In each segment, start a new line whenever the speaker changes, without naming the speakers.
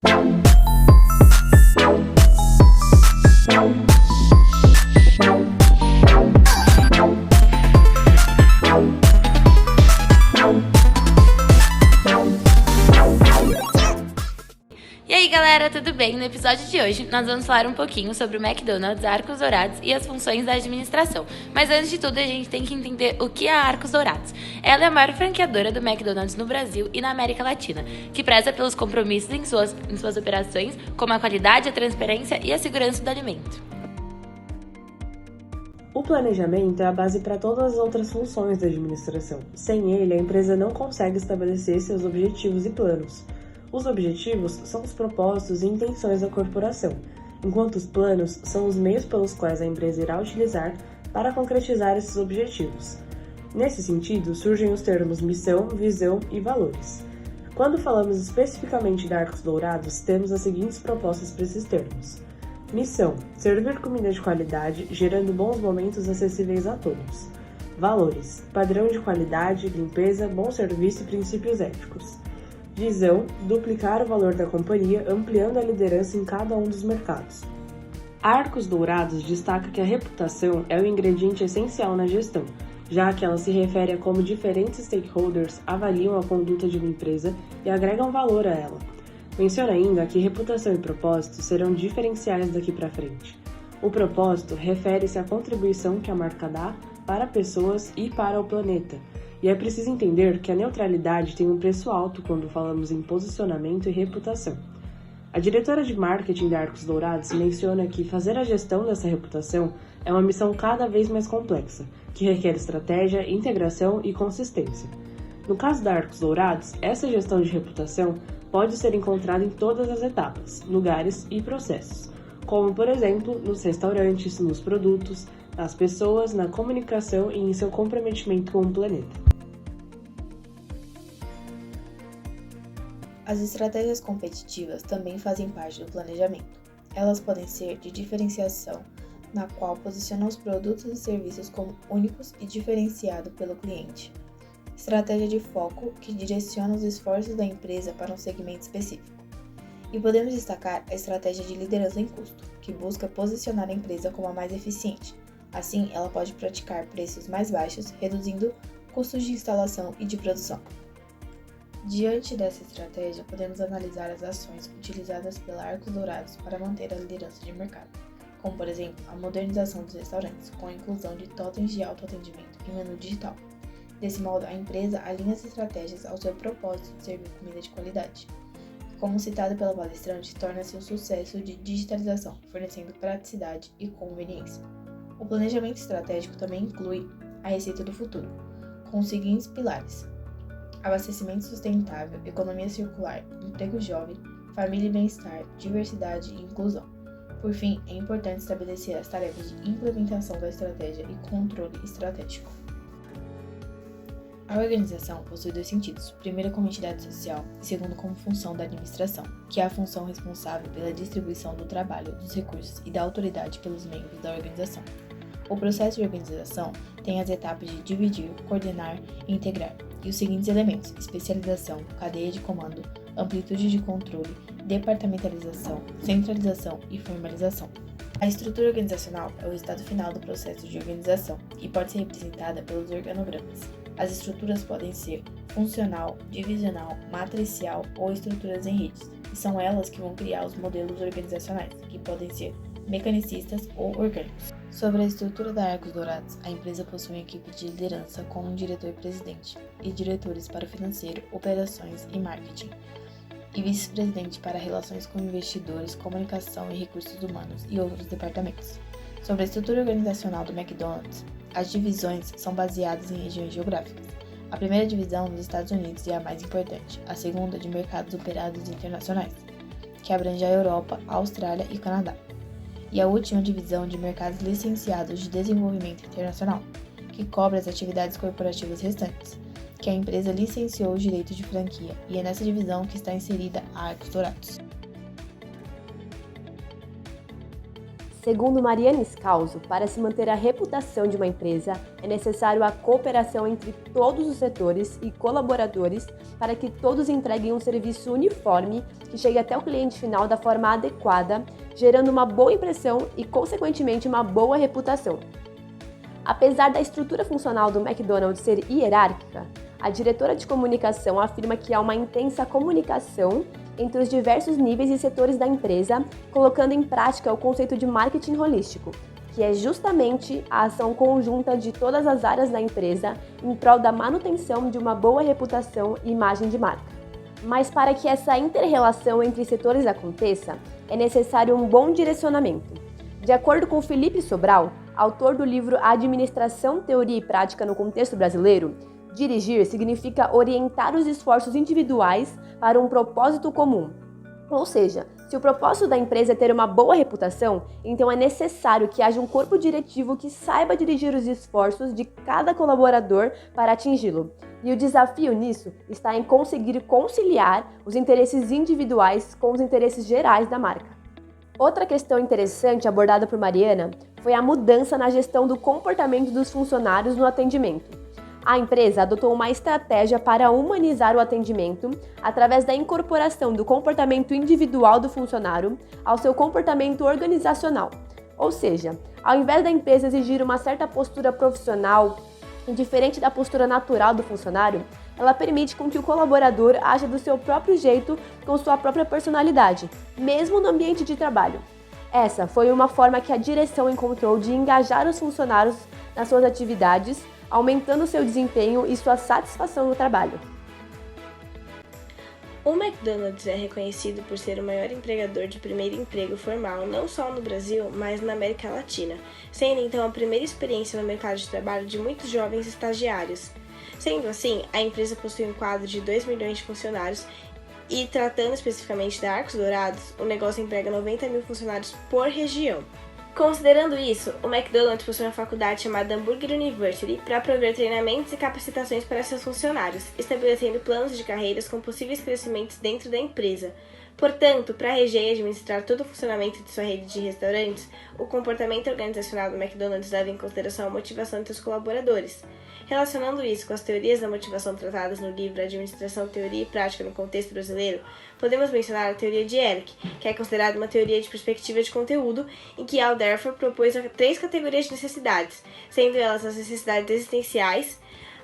E aí galera, tudo bem? No episódio de hoje nós vamos falar um pouquinho sobre o McDonald's Arcos Dourados e as funções da administração. Mas antes de tudo a gente tem que entender o que é a Arcos Dourados. Ela é a maior franqueadora do McDonald's no Brasil e na América Latina, que preza pelos compromissos em suas operações, como a qualidade, a transparência e a segurança do alimento.
O planejamento é a base para todas as outras funções da administração. Sem ele, a empresa não consegue estabelecer seus objetivos e planos. Os objetivos são os propósitos e intenções da corporação, enquanto os planos são os meios pelos quais a empresa irá utilizar para concretizar esses objetivos. Nesse sentido, surgem os termos missão, visão e valores. Quando falamos especificamente de Arcos Dourados, temos as seguintes propostas para esses termos. Missão: servir comida de qualidade, gerando bons momentos acessíveis a todos. Valores: padrão de qualidade, limpeza, bom serviço e princípios éticos. Visão: duplicar o valor da companhia, ampliando a liderança em cada um dos mercados. A Arcos Dourados destaca que a reputação é o ingrediente essencial na gestão, já que ela se refere a como diferentes stakeholders avaliam a conduta de uma empresa e agregam valor a ela. Menciona ainda que reputação e propósito serão diferenciais daqui para frente. O propósito refere-se à contribuição que a marca dá para pessoas e para o planeta. E é preciso entender que a neutralidade tem um preço alto quando falamos em posicionamento e reputação. A diretora de marketing da Arcos Dourados menciona que fazer a gestão dessa reputação é uma missão cada vez mais complexa, que requer estratégia, integração e consistência. No caso da Arcos Dourados, essa gestão de reputação pode ser encontrada em todas as etapas, lugares e processos, como, por exemplo, nos restaurantes, nos produtos, nas pessoas, na comunicação e em seu comprometimento com o planeta.
As estratégias competitivas também fazem parte do planejamento. Elas podem ser de diferenciação, na qual posicionam os produtos e serviços como únicos e diferenciados pelo cliente. Estratégia de foco, que direciona os esforços da empresa para um segmento específico. E podemos destacar a estratégia de liderança em custo, que busca posicionar a empresa como a mais eficiente. Assim, ela pode praticar preços mais baixos, reduzindo custos de instalação e de produção. Diante dessa estratégia, podemos analisar as ações utilizadas pela Arcos Dourados para manter a liderança de mercado, como, por exemplo, a modernização dos restaurantes, com a inclusão de totens de autoatendimento e menu digital. Desse modo, a empresa alinha as estratégias ao seu propósito de servir comida de qualidade. Como citado pela palestrante, torna-se um sucesso de digitalização, fornecendo praticidade e conveniência. O planejamento estratégico também inclui a receita do futuro, com os seguintes pilares: abastecimento sustentável, economia circular, emprego jovem, família e bem-estar, diversidade e inclusão. Por fim, é importante estabelecer as tarefas de implementação da estratégia e controle estratégico. A organização possui dois sentidos: primeiro como entidade social e segundo como função da administração, que é a função responsável pela distribuição do trabalho, dos recursos e da autoridade pelos membros da organização. O processo de organização tem as etapas de dividir, coordenar e integrar, e os seguintes elementos: especialização, cadeia de comando, amplitude de controle, departamentalização, centralização e formalização. A estrutura organizacional é o resultado final do processo de organização e pode ser representada pelos organogramas. As estruturas podem ser funcional, divisional, matricial ou estruturas em redes, e são elas que vão criar os modelos organizacionais, que podem ser mecanicistas ou orgânicos. Sobre a estrutura da Arcos Dourados, a empresa possui uma equipe de liderança com um diretor-presidente e diretores para o financeiro, operações e marketing, e vice-presidente para relações com investidores, comunicação e recursos humanos e outros departamentos. Sobre a estrutura organizacional do McDonald's, as divisões são baseadas em regiões geográficas. A primeira divisão nos Estados Unidos é a mais importante, a segunda de mercados operados internacionais, que abrange a Europa, a Austrália e Canadá, e a última divisão de mercados licenciados de desenvolvimento internacional, que cobre as atividades corporativas restantes, que a empresa licenciou os direitos de franquia, e é nessa divisão que está inserida a Arcos Dourados.
Segundo Mariana Scalzo, para se manter a reputação de uma empresa, é necessário a cooperação entre todos os setores e colaboradores para que todos entreguem um serviço uniforme que chegue até o cliente final da forma adequada, gerando uma boa impressão e, consequentemente, uma boa reputação. Apesar da estrutura funcional do McDonald's ser hierárquica, a diretora de comunicação afirma que há uma intensa comunicação entre os diversos níveis e setores da empresa, colocando em prática o conceito de marketing holístico, que é justamente a ação conjunta de todas as áreas da empresa em prol da manutenção de uma boa reputação e imagem de marca. Mas para que essa inter-relação entre setores aconteça, é necessário um bom direcionamento. De acordo com Felipe Sobral, autor do livro Administração, Teoria e Prática no Contexto Brasileiro, dirigir significa orientar os esforços individuais para um propósito comum. Ou seja, se o propósito da empresa é ter uma boa reputação, então é necessário que haja um corpo diretivo que saiba dirigir os esforços de cada colaborador para atingi-lo. E o desafio nisso está em conseguir conciliar os interesses individuais com os interesses gerais da marca. Outra questão interessante abordada por Mariana foi a mudança na gestão do comportamento dos funcionários no atendimento. A empresa adotou uma estratégia para humanizar o atendimento através da incorporação do comportamento individual do funcionário ao seu comportamento organizacional. Ou seja, ao invés da empresa exigir uma certa postura profissional, diferente da postura natural do funcionário, ela permite com que o colaborador haja do seu próprio jeito, com sua própria personalidade, mesmo no ambiente de trabalho. Essa foi uma forma que a direção encontrou de engajar os funcionários nas suas atividades, aumentando seu desempenho e sua satisfação no trabalho.
O McDonald's é reconhecido por ser o maior empregador de primeiro emprego formal não só no Brasil, mas na América Latina, sendo então a primeira experiência no mercado de trabalho de muitos jovens estagiários. Sendo assim, a empresa possui um quadro de 2 milhões de funcionários e, tratando especificamente da Arcos Dourados, o negócio emprega 90 mil funcionários por região. Considerando isso, o McDonald's possui uma faculdade chamada Hamburger University para prover treinamentos e capacitações para seus funcionários, estabelecendo planos de carreiras com possíveis crescimentos dentro da empresa. Portanto, para reger e administrar todo o funcionamento de sua rede de restaurantes, o comportamento organizacional do McDonald's leva em consideração a motivação de seus colaboradores. Relacionando isso com as teorias da motivação tratadas no livro Administração, Teoria e Prática no Contexto Brasileiro, podemos mencionar a teoria de Eric, que é considerada uma teoria de perspectiva de conteúdo, em que Alderfer propôs 3 categorias de necessidades, sendo elas as necessidades existenciais,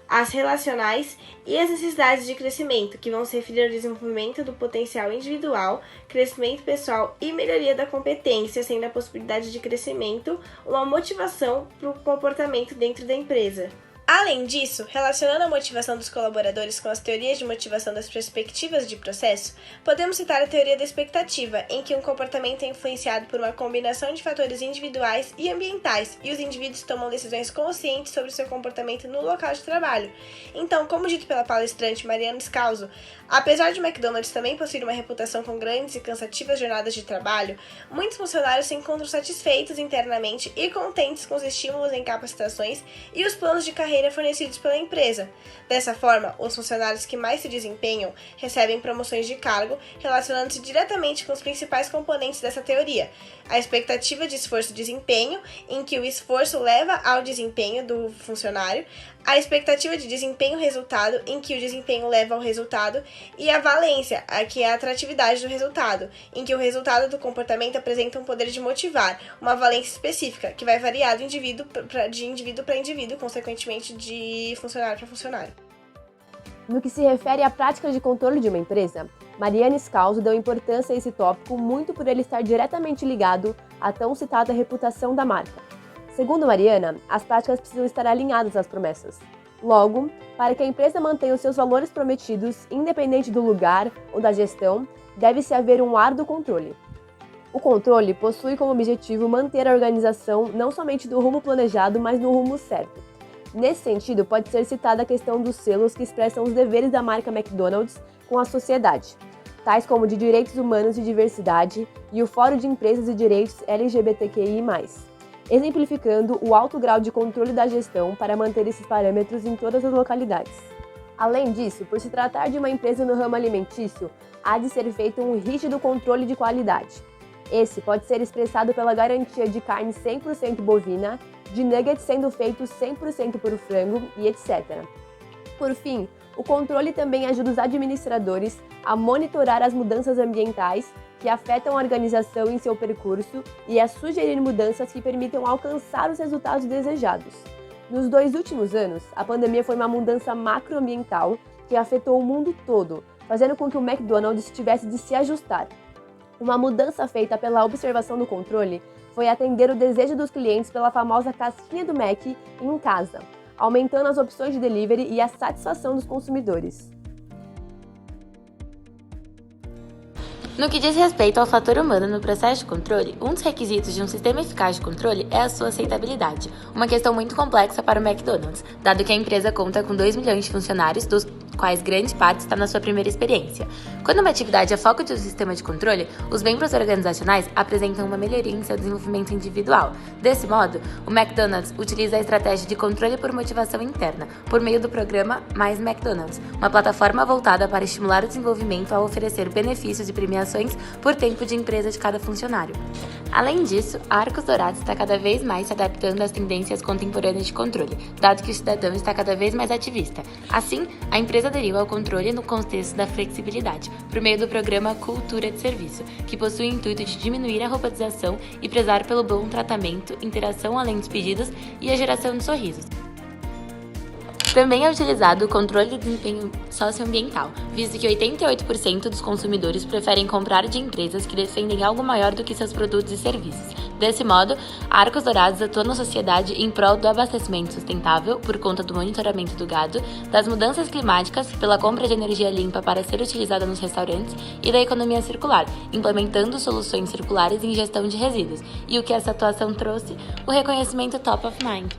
as relacionais e as necessidades de crescimento, que vão se referir ao desenvolvimento do potencial individual, crescimento pessoal e melhoria da competência, sendo a possibilidade de crescimento uma motivação para o comportamento dentro da empresa. Além disso, relacionando a motivação dos colaboradores com as teorias de motivação das perspectivas de processo, podemos citar a teoria da expectativa, em que um comportamento é influenciado por uma combinação de fatores individuais e ambientais, e os indivíduos tomam decisões conscientes sobre seu comportamento no local de trabalho. Então, como dito pela palestrante Mariana Scalzo, apesar de o McDonald's também possuir uma reputação com grandes e cansativas jornadas de trabalho, muitos funcionários se encontram satisfeitos internamente e contentes com os estímulos em capacitações e os planos de carreira fornecidos pela empresa. Dessa forma, os funcionários que mais se desempenham recebem promoções de cargo, relacionando-se diretamente com os principais componentes dessa teoria: a expectativa de esforço e desempenho, em que o esforço leva ao desempenho do funcionário, a expectativa de desempenho-resultado, em que o desempenho leva ao resultado, e a valência, que é a atratividade do resultado, em que o resultado do comportamento apresenta um poder de motivar, uma valência específica, que vai variar de indivíduo para indivíduo, consequentemente de funcionário para funcionário.
No que se refere à prática de controle de uma empresa, Mariana Scalzo deu importância a esse tópico muito por ele estar diretamente ligado à tão citada reputação da marca. Segundo Mariana, as práticas precisam estar alinhadas às promessas. Logo, para que a empresa mantenha os seus valores prometidos, independente do lugar ou da gestão, deve-se haver um árduo controle. O controle possui como objetivo manter a organização não somente no rumo planejado, mas no rumo certo. Nesse sentido, pode ser citada a questão dos selos que expressam os deveres da marca McDonald's com a sociedade, tais como de direitos humanos e diversidade e o Fórum de Empresas e Direitos LGBTQI+, exemplificando o alto grau de controle da gestão para manter esses parâmetros em todas as localidades. Além disso, por se tratar de uma empresa no ramo alimentício, há de ser feito um rígido controle de qualidade. Esse pode ser expressado pela garantia de carne 100% bovina, de nuggets sendo feitos 100% por frango e etc. Por fim, o controle também ajuda os administradores a monitorar as mudanças ambientais que afetam a organização em seu percurso e a sugerir mudanças que permitam alcançar os resultados desejados. Nos 2 últimos anos, a pandemia foi uma mudança macroambiental que afetou o mundo todo, fazendo com que o McDonald's tivesse de se ajustar. Uma mudança feita pela observação do controle foi atender o desejo dos clientes pela famosa casquinha do Mac em casa, aumentando as opções de delivery e a satisfação dos consumidores.
No que diz respeito ao fator humano no processo de controle, um dos requisitos de um sistema eficaz de controle é a sua aceitabilidade, uma questão muito complexa para o McDonald's, dado que a empresa conta com 2 milhões de funcionários, dos quais grande parte está na sua primeira experiência. Quando uma atividade é foco de um sistema de controle, os membros organizacionais apresentam uma melhoria em seu desenvolvimento individual. Desse modo, o McDonald's utiliza a estratégia de controle por motivação interna, por meio do programa Mais McDonald's, uma plataforma voltada para estimular o desenvolvimento ao oferecer benefícios e premiações por tempo de empresa de cada funcionário. Além disso, a Arcos Dourados está cada vez mais se adaptando às tendências contemporâneas de controle, dado que o cidadão está cada vez mais ativista. Assim, a empresa aderiu ao controle no contexto da flexibilidade, por meio do programa Cultura de Serviço, que possui o intuito de diminuir a robotização e prezar pelo bom tratamento, interação além dos pedidos e a geração de sorrisos. Também é utilizado o controle de desempenho socioambiental, visto que 88% dos consumidores preferem comprar de empresas que defendem algo maior do que seus produtos e serviços. Desse modo, a Arcos Dourados atua na sociedade em prol do abastecimento sustentável, por conta do monitoramento do gado, das mudanças climáticas, pela compra de energia limpa para ser utilizada nos restaurantes e da economia circular, implementando soluções circulares em gestão de resíduos, e o que essa atuação trouxe? O reconhecimento Top of Mind.